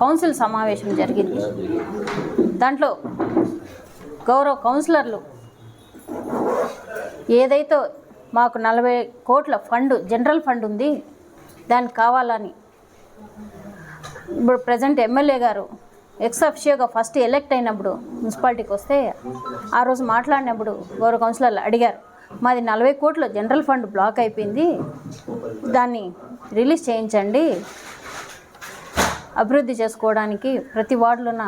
Council సమావేశం జరిగింది. దాంట్లో గౌరవ కౌన్సిలర్లు ఏదైతే మాకు 40 కోట్ల ఫండ్ జనరల్ ఫండ్ ఉంది దానికి కావాలని ఇప్పుడు ప్రజెంట్ ఎమ్మెల్యే గారు ఎక్స్ అఫిషియోగా ఫస్ట్ ఎలెక్ట్ అయినప్పుడు మున్సిపాలిటీకి వస్తే ఆ రోజు మాట్లాడినప్పుడు గౌరవ కౌన్సిలర్లు అడిగారు, మాది 40 కోట్ల జనరల్ ఫండ్ బ్లాక్ అయిపోయింది, దాన్ని రిలీజ్ చేయించండి, అభివృద్ధి చేసుకోవడానికి ప్రతి వార్డులో ఉన్న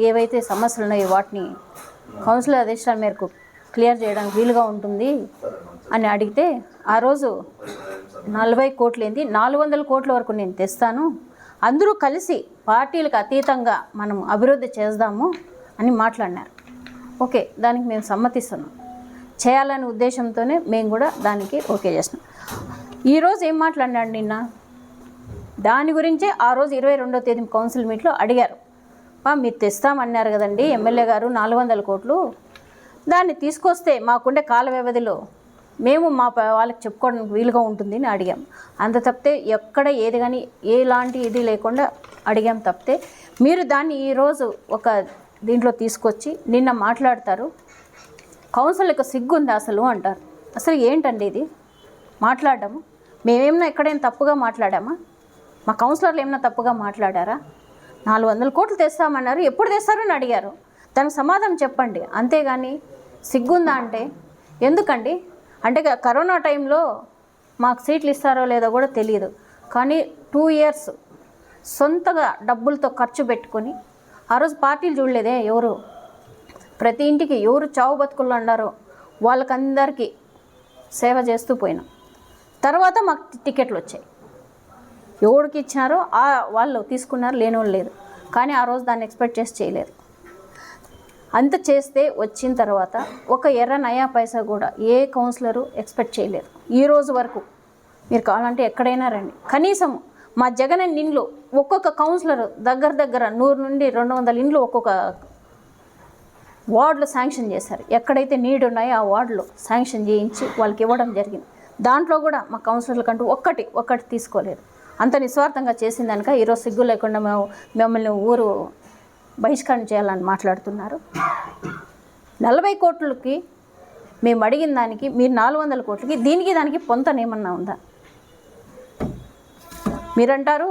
ఏవైతే సమస్యలు ఉన్నాయో వాటిని కౌన్సిలర్ ఆదేశాల మేరకు క్లియర్ చేయడానికి వీలుగా ఉంటుంది అని అడిగితే ఆ రోజు 40 కోట్లు ఏంది 400 కోట్ల వరకు నేను తెస్తాను, అందరూ కలిసి పార్టీలకు అతీతంగా మనం అభివృద్ధి చేద్దాము అని మాట్లాడినారు. ఓకే, దానికి మేము సమ్మతిస్తున్నాం, చేయాలనే ఉద్దేశంతోనే మేము కూడా దానికి ఓకే చేసినాం. ఈరోజు ఏం మాట్లాడినాడు నిన్న దాని గురించే ఆ రోజు 22వ తేదీ కౌన్సిల్ మీట్లో అడిగారు, మీరు తెస్తామన్నారు కదండి ఎమ్మెల్యే గారు 400 కోట్లు, దాన్ని తీసుకొస్తే మాకుండే కాల వ్యవధిలో మేము మా వాళ్ళకి చెప్పుకోవడానికి వీలుగా ఉంటుంది అని అడిగాం. అంత తప్పితే ఎక్కడ ఏది కానీ ఎలాంటి ఇది లేకుండా అడిగాం తప్పితే మీరు దాన్ని ఈరోజు ఒక దీంట్లో తీసుకొచ్చి నిన్న మాట్లాడతారు, కౌన్సిల్కి సిగ్గుంది అసలు అంటారు. అసలు ఏంటండి ఇది మాట్లాడము? మేమేమన్నా ఎక్కడైనా తప్పుగా మాట్లాడామా? మా కౌన్సిలర్లు ఏమైనా తప్పుగా మాట్లాడారా? 400 కోట్లు తెస్తామన్నారు, ఎప్పుడు తెస్తారని అడిగారు, దానికి సమాధానం చెప్పండి. అంతేగాని సిగ్గుందా అంటే ఎందుకండి? అంటే కరోనా టైంలో మాకు సీట్లు ఇస్తారో లేదో కూడా తెలియదు, కానీ 2 ఇయర్స్ సొంతగా డబ్బులతో ఖర్చు పెట్టుకొని ఆ రోజు పార్టీలు చూడలేదే ఎవరు, ప్రతి ఇంటికి ఎవరు చావు బతుకుల్లో ఉన్నారో వాళ్ళకందరికీ సేవ చేస్తూ పోయినాం. తర్వాత మాకు టికెట్లు వచ్చాయి, ఎవరికి ఇచ్చినారో వాళ్ళు తీసుకున్నారు, లేని వాళ్ళు లేదు. కానీ ఆ రోజు దాన్ని ఎక్స్పెక్ట్ చేసి చేయలేదు. అంత చేస్తే వచ్చిన తర్వాత ఒక ఎర్ర నయా పైసా కూడా ఏ కౌన్సిలరు ఎక్స్పెక్ట్ చేయలేదు ఈ రోజు వరకు. మీరు కావాలంటే ఎక్కడైనా రండి, కనీసం మా జగన్ ఇండ్లు ఒక్కొక్క కౌన్సిలరు దగ్గర 100 నుండి 200 ఇండ్లు ఒక్కొక్క వార్డులో శాంక్షన్ చేశారు. ఎక్కడైతే నీడ్ ఉన్నాయో ఆ వార్డులో శాంక్షన్ చేయించి వాళ్ళకి ఇవ్వడం జరిగింది. దాంట్లో కూడా మా కౌన్సిలర్లకంటూ ఒక్కటి తీసుకోలేదు. అంత నిస్వార్థంగా చేసిన దానిక ఈరోజు సిగ్గు లేకుండా మిమ్మల్ని ఊరు బహిష్కరణ చేయాలని మాట్లాడుతున్నారు. 40 కోట్లకి మేము అడిగిన దానికి మీరు 400 కోట్లకి దానికి పొంతనేమన్నా ఉందా? మీరంటారు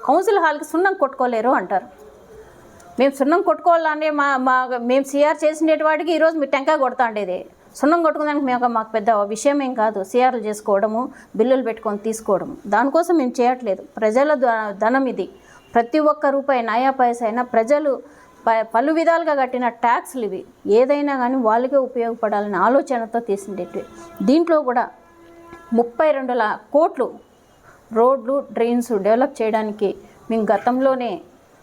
కౌన్సిల్ హాల్కి సున్నం కొట్టుకోలేరు అంటారు. మేము సున్నం కొట్టుకోవాలంటే మేము సిఆర్ చేసినటి వాటికి ఈరోజు మీరు టెంకాయ కొడతా ఉండేది. సున్నం కొట్టుకోవడానికి మాకు పెద్ద విషయం ఏం కాదు. సిఆర్లు చేసుకోవడము, బిల్లులు పెట్టుకొని తీసుకోవడము, దానికోసం మేము చేయట్లేదు. ప్రజల ధనం ఇది. ప్రతి ఒక్క రూపాయి నయా పైసా అయినా ప్రజలు పలు విధాలుగా కట్టిన ట్యాక్స్లు ఇవి. ఏదైనా కానీ వాళ్ళకే ఉపయోగపడాలనే ఆలోచనతో తీసిండేవి. దీంట్లో కూడా 32 కోట్లు రోడ్లు, డ్రైన్స్ డెవలప్ చేయడానికి మేము గతంలోనే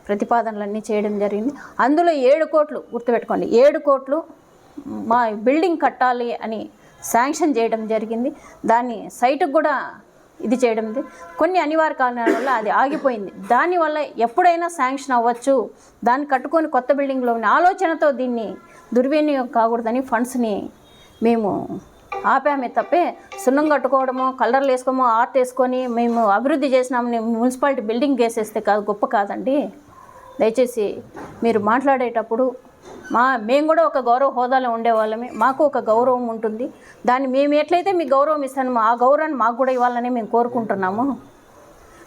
ప్రతిపాదనలన్నీ చేయడం జరిగింది. అందులో 7 కోట్లు గుర్తుపెట్టుకోండి, 7 కోట్లు మా బిల్డింగ్ కట్టాలి అని శాంక్షన్ చేయడం జరిగింది. దాన్ని సైటుకు కూడా ఇది చేయడం, కొన్ని అనివార్య కారణాల వల్ల అది ఆగిపోయింది. దానివల్ల ఎప్పుడైనా శాంక్షన్ అవ్వచ్చు, దాన్ని కట్టుకొని కొత్త బిల్డింగ్లో ఉన్న ఆలోచనతో దీన్ని దుర్వినియోగం కాకూడదని ఫండ్స్ని మేము ఆపామే తప్పే సున్నం కట్టుకోవడమో, కలర్లు వేసుకోమో, ఆర్ట్ వేసుకొని మేము అభివృద్ధి చేసినామని మున్సిపాలిటీ బిల్డింగ్ వేసేస్తే కాదు, గొప్ప కాదండి. దయచేసి మీరు మాట్లాడేటప్పుడు మేము కూడా ఒక గౌరవ హోదాలో ఉండేవాళ్ళమే, మాకు ఒక గౌరవం ఉంటుంది. దాన్ని మేము ఎట్లయితే మీకు గౌరవం ఇస్తామో ఆ గౌరవాన్ని మాకు కూడా ఇవ్వాలని మేము కోరుకుంటున్నాము.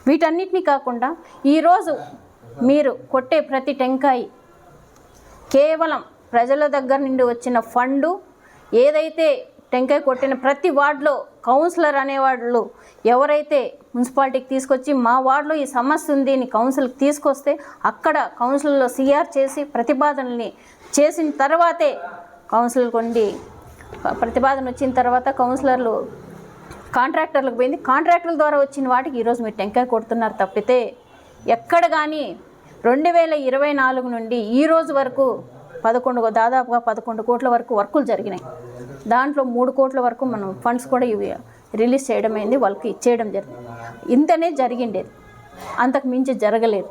వీటన్నిటినీ కాకుండా ఈరోజు మీరు కొట్టే ప్రతి టెంకాయ కేవలం ప్రజల దగ్గర నుండి వచ్చిన ఫండు. ఏదైతే టెంకాయ కొట్టిన ప్రతి వార్డులో కౌన్సిలర్ అనేవాళ్ళు ఎవరైతే మున్సిపాలిటీకి తీసుకొచ్చి మా వార్డులో ఈ సమస్య ఉంది అని కౌన్సిల్కి తీసుకొస్తే అక్కడ కౌన్సిల్లో సిఆర్ చేసి ప్రతిపాదనల్ని చేసిన తర్వాతే కౌన్సిల్ కొండి ప్రతిపాదన వచ్చిన తర్వాత కౌన్సిలర్లు కాంట్రాక్టర్లకు పోయింది. కాంట్రాక్టర్ల ద్వారా వచ్చిన వాటికి ఈరోజు మీరు టెంకాయ కొడుతున్నారు తప్పితే ఎక్కడ కానీ 2024 నుండి ఈ రోజు వరకు దాదాపుగా 11 కోట్ల వరకు వర్కులు జరిగినాయి. దాంట్లో 3 కోట్ల వరకు మనం ఫండ్స్ కూడా ఇవి రిలీజ్ చేయడం అయింది, వాళ్ళకి ఇచ్చేయడం జరిగింది. ఇంతనే జరిగిండేది, అంతకు మించి జరగలేదు.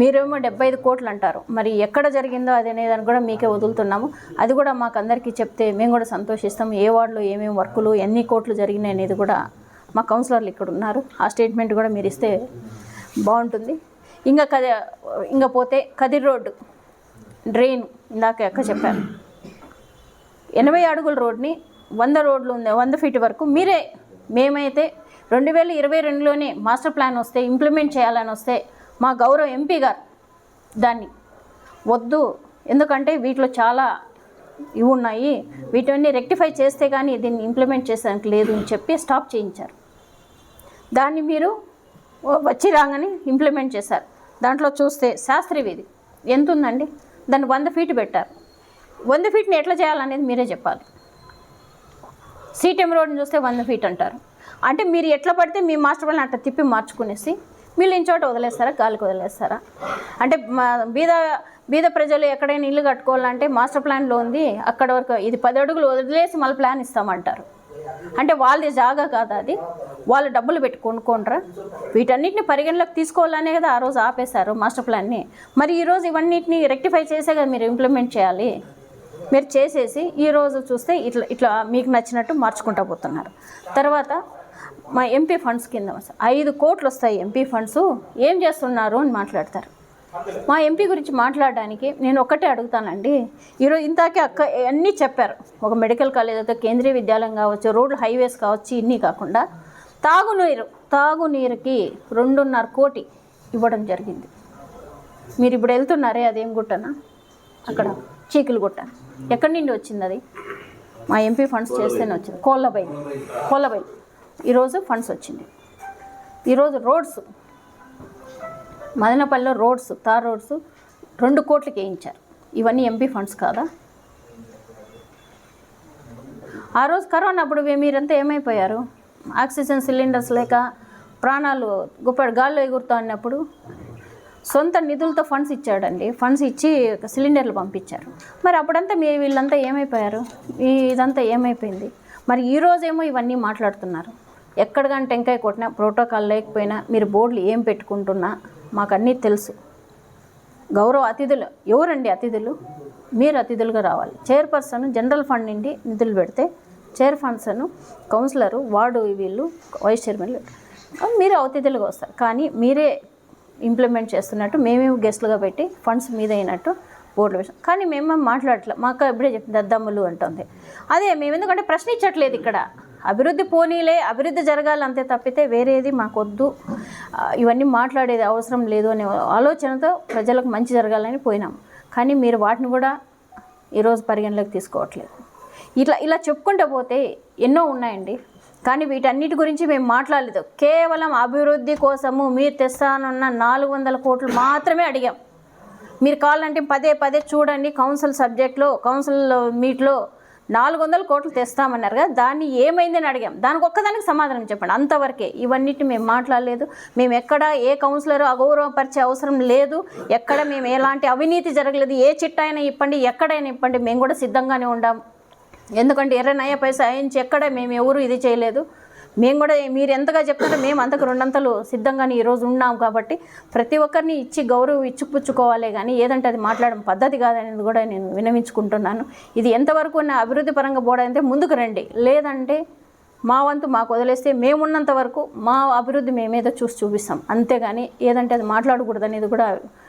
మీరేమో 75 కోట్లు అంటారు, మరి ఎక్కడ జరిగిందో అది అనేదాన్ని కూడా మీకే వదులుతున్నాము. అది కూడా మాకు అందరికీ చెప్తే మేము కూడా సంతోషిస్తాము. ఏ వార్డులో ఏమేమి వర్కులు ఎన్ని కోట్లు జరిగినాయి అనేది కూడా మా కౌన్సిలర్లు ఇక్కడ ఉన్నారు, ఆ స్టేట్మెంట్ కూడా మీరు ఇస్తే బాగుంటుంది. ఇంకా పోతే కదిరి రోడ్డు డ్రైన్ ఇందాక అక్క చెప్పాను. 80 అడుగుల రోడ్ని 100 రోడ్లు ఉంది, 100 ఫీట్ వరకు మేమైతే 2022లోనే మాస్టర్ ప్లాన్ వస్తే ఇంప్లిమెంట్ చేయాలని వస్తే మా గౌరవ ఎంపీ గారు దాన్ని వద్దు, ఎందుకంటే వీటిలో చాలా ఇవి ఉన్నాయి, వీటిని రెక్టిఫై చేస్తే కానీ దీన్ని ఇంప్లిమెంట్ చేసేదానికి లేదు అని చెప్పి స్టాప్ చేయించారు. దాన్ని మీరు వచ్చి రాగానే ఇంప్లిమెంట్ చేశారు. దాంట్లో చూస్తే శాస్త్రీ వీధి ఎంత ఉందండి, దాన్ని 100 ఫీట్ పెట్టారు. 100 ఫీట్ని ఎట్లా చేయాలనేది మీరే చెప్పాలి. సిటిఎం రోడ్ని చూస్తే 100 ఫీట్ అంటారు. అంటే మీరు ఎట్లా పడితే మీ మాస్టర్ ప్లాన్ అట్లా తిప్పి మార్చుకునేసి మీరు ఇంచోట వదిలేస్తారా, గాలికి వదిలేస్తారా? అంటే బీద ప్రజలు ఎక్కడైనా ఇల్లు కట్టుకోవాలంటే మాస్టర్ ప్లాన్లో ఉంది, అక్కడ వరకు ఇది 10 అడుగులు వదిలేసి మళ్ళీ ప్లాన్ ఇస్తామంటారు. అంటే వాళ్ళది జాగా కాదా అది? వాళ్ళు డబ్బులు పెట్టి కొనుక్కోనరా? వీటన్నిటిని పరిగణలోకి తీసుకోవాలనే కదా ఆ రోజు ఆపేశారు మాస్టర్ ప్లాన్ని. మరి ఈరోజు ఇవన్నిటిని రెక్టిఫై చేసే కదా మీరు ఇంప్లిమెంట్ చేయాలి. మీరు చేసేసి ఈరోజు చూస్తే ఇట్లా మీకు నచ్చినట్టు మార్చుకుంటూ పోతున్నారు. తర్వాత మా ఎంపీ ఫండ్స్ కింద 5 కోట్లు వస్తాయి ఎంపీ ఫండ్స్, ఏం చేస్తున్నారు అని మాట్లాడతారు. మా ఎంపీ గురించి మాట్లాడడానికి నేను ఒక్కటే అడుగుతానండి. ఈరోజు ఇంతాకే అక్క అన్నీ చెప్పారు. ఒక మెడికల్ కాలేజ్ అయితే, కేంద్రీయ విద్యాలయం కావచ్చు, రోడ్లు హైవేస్ కావచ్చు, ఇన్ని కాకుండా తాగునీరుకి 2.5 కోటి ఇవ్వడం జరిగింది. మీరు ఇప్పుడు వెళ్తున్నారే అదేం గుట్టనా, అక్కడ చీకులు గుట్ట, ఎక్కడి నుండి వచ్చింది అది? మా ఎంపీ ఫండ్స్ చేస్తేనే వచ్చింది. కోళ్ళబైలు ఈరోజు ఫండ్స్ వచ్చింది. ఈరోజు రోడ్స్ మదనపల్లిలో తార్ రోడ్స్ 2 కోట్లకి వేయించారు. ఇవన్నీ ఎంపీ ఫండ్స్ కాదా? ఆ రోజు కరోనా అప్పుడు మీరంతా ఏమైపోయారు? ఆక్సిజన్ సిలిండర్స్ లేక ప్రాణాలు గుప్పెడు గాల్లో ఎగురుతా అన్నప్పుడు సొంత నిధులతో ఫండ్స్ ఇచ్చాడండి. ఫండ్స్ ఇచ్చి సిలిండర్లు పంపించారు. మరి అప్పుడంతా వీళ్ళంతా ఏమైపోయారు? ఇదంతా ఏమైపోయింది? మరి ఈరోజేమో ఇవన్నీ మాట్లాడుతున్నారు. ఎక్కడ కానీ టెంకాయ కొట్టినా, ప్రోటోకాల్ లేకపోయినా, మీరు బోర్డులు ఏం పెట్టుకుంటున్నా మాకు అన్నీ తెలుసు. గౌరవ అతిథులు ఎవరండి? అతిథులు మీరు అతిథులుగా రావాలి. చైర్పర్సన్ జనరల్ ఫండ్ నుండి నిధులు పెడితే చైర్పర్సన్, కౌన్సిలరు, వార్డు వీళ్ళు వైస్ చైర్మన్లు మీరు అతిథులుగా వస్తారు. కానీ మీరే ఇంప్లిమెంట్ చేస్తున్నట్టు మేమేమి గెస్టులుగా పెట్టి ఫండ్స్ మీద అయినట్టు బోర్డులు వేసాం. కానీ మేమేం మాట్లాడట్లేదు. మాకు ఇప్పుడే చెప్పింది దద్దమ్ములు అంటుంది. అదే మేము ఎందుకంటే ప్రశ్నించట్లేదు. ఇక్కడ అభివృద్ధి పోనీలే, అభివృద్ధి జరగాలి అంతే తప్పితే వేరేది మాకొద్దు, ఇవన్నీ మాట్లాడేది అవసరం లేదు అనే ఆలోచనతో ప్రజలకు మంచి జరగాలని పోయినాం. కానీ మీరు వాటిని కూడా ఈరోజు పరిగణలోకి తీసుకోవట్లేదు. ఇలా చెప్పుకుంటూ పోతే ఎన్నో ఉన్నాయండి. కానీ వీటన్నిటి గురించి మేము మాట్లాడలేదు. కేవలం అభివృద్ధి కోసము మీరు తెస్తానన్న 400 కోట్లు మాత్రమే అడిగాం. మీరు కావాలంటే పదే చూడండి, కౌన్సిల్ మీట్లో 400 కోట్లు తెస్తామన్నారు కదా, దాన్ని ఏమైందని అడిగాం. దానికి ఒక్కదానికి సమాధానం చెప్పండి, అంతవరకే. ఇవన్నిటి మేము మాట్లాడలేదు. మేము ఎక్కడ ఏ కౌన్సిలర్ అగౌరవపరిచే అవసరం లేదు. ఎక్కడ మేము ఎలాంటి అవినీతి జరగలేదు. ఏ చిట్టా అయినా ఇప్పండి, ఎక్కడైనా ఇప్పండి, మేము కూడా సిద్ధంగానే ఉండాం. ఎందుకంటే 20 పైసా అయించి ఎక్కడ మేము ఎవరు ఇది చేయలేదు. మేము కూడా మీరు ఎంతగా చెప్తారో మేము అంతకు 2 అంతలు సిద్ధంగానే ఈరోజు ఉన్నాం. కాబట్టి ప్రతి ఒక్కరిని గౌరవం ఇచ్చిపుచ్చుకోవాలే కానీ ఏదంటే అది మాట్లాడడం పద్ధతి కాదనేది కూడా నేను వినవించుకుంటున్నాను. ఇది ఎంతవరకు నా అభివృద్ధి పరంగా బోడంటే ముందుకు రండి, లేదంటే మా వంతు మాకు వదిలేస్తే మేమున్నంత వరకు మా అభివృద్ధి మేమేదో చూపిస్తాం. అంతేగాని ఏదంటే అది మాట్లాడకూడదు అనేది కూడా